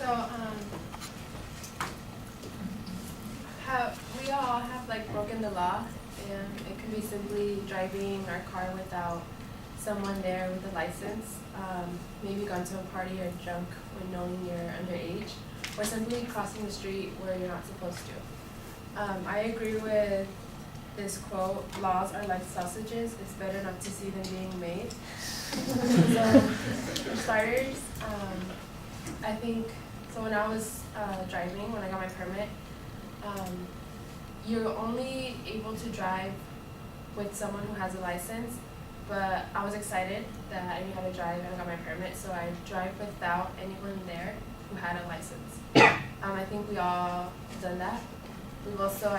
So, we all have like broken the law, and it could be simply driving our car without someone there with a license, maybe gone to a party or drunk when knowing you're underage, or simply crossing the street where you're not supposed to. I agree with this quote, laws are like sausages, it's better not to see them being made. So, for starters, I think, so when I was driving, when I got my permit, you're only able to drive with someone who has a license, but I was excited that I knew how to drive and I got my permit, so I drive without anyone there who had a license. I think we all done that. We've also,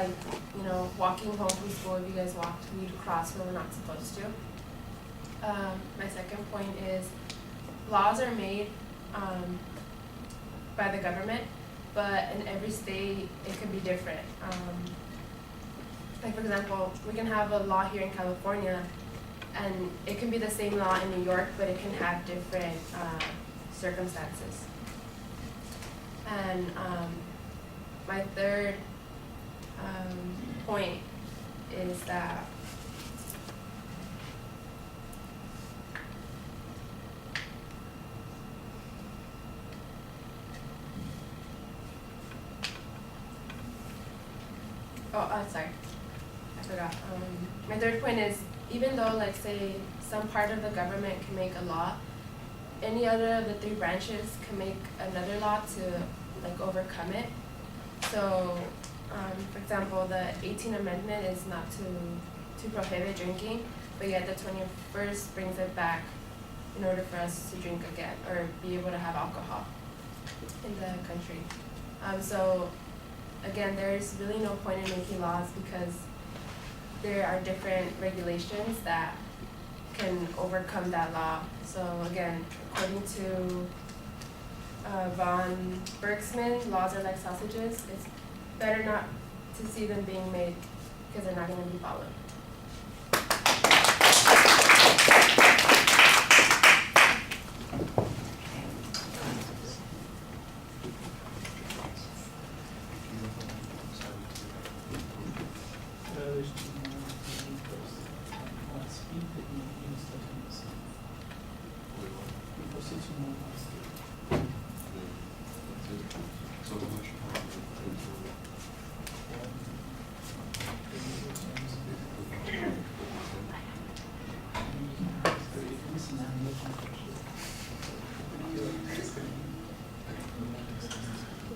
walking home from school, if you guys walked, we'd cross where we're not supposed to. My second point is laws are made by the government, but in every state it could be different. Like for example, we can have a law here in California, and it can be the same law in New York, but it can have different circumstances. And my third point is that sorry, I forgot. My third point is, even though, like, say, some part of the government can make a law, any other of the three branches can make another law to, like, overcome it. So, for example, the 18th Amendment is not to prohibit drinking, but yet the 21st brings it back in order for us to drink again, or be able to have alcohol in the country. So, again, there's really no point in making laws because there are different regulations that can overcome that law. So again, according to von Bergsman, laws are like sausages. It's better not to see them being made because they're not going to be followed.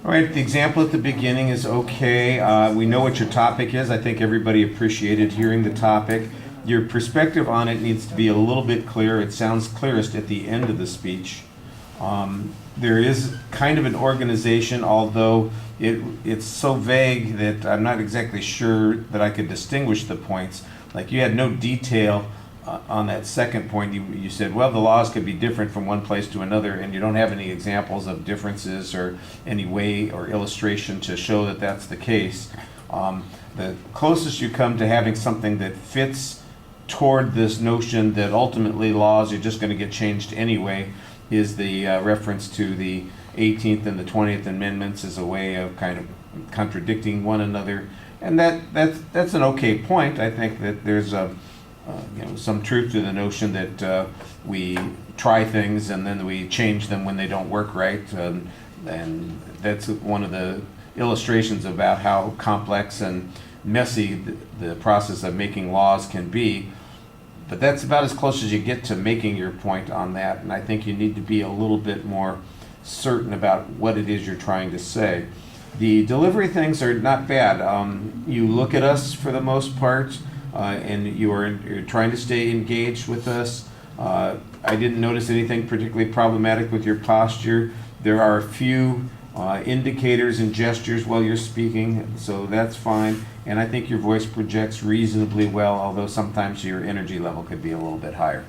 All right, the example at the beginning is okay. We know what your topic is. I think everybody appreciated hearing the topic. Your perspective on it needs to be a little bit clear. It sounds clearest at the end of the speech. There is kind of an organization, although it's so vague that I'm not exactly sure that I could distinguish the points. Like you had no detail on that second point. You said, well, the laws could be different from one place to another, and you don't have any examples of differences or any way or illustration to show that that's the case. The closest you come to having something that fits toward this notion that ultimately laws are just going to get changed anyway is the reference to the 18th and the 20th Amendments as a way of kind of contradicting one another. And that's an okay point. I think that there's some truth to the notion that we try things and then we change them when they don't work right. And that's one of the illustrations about how complex and messy the process of making laws can be. But that's about as close as you get to making your point on that. And I think you need to be a little bit more certain about what it is you're trying to say. The delivery things are not bad. You look at us for the most part, and you're trying to stay engaged with us. I didn't notice anything particularly problematic with your posture. There are a few indicators and gestures while you're speaking, so that's fine. And I think your voice projects reasonably well, although sometimes your energy level could be a little bit higher.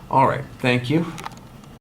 All right, thank you.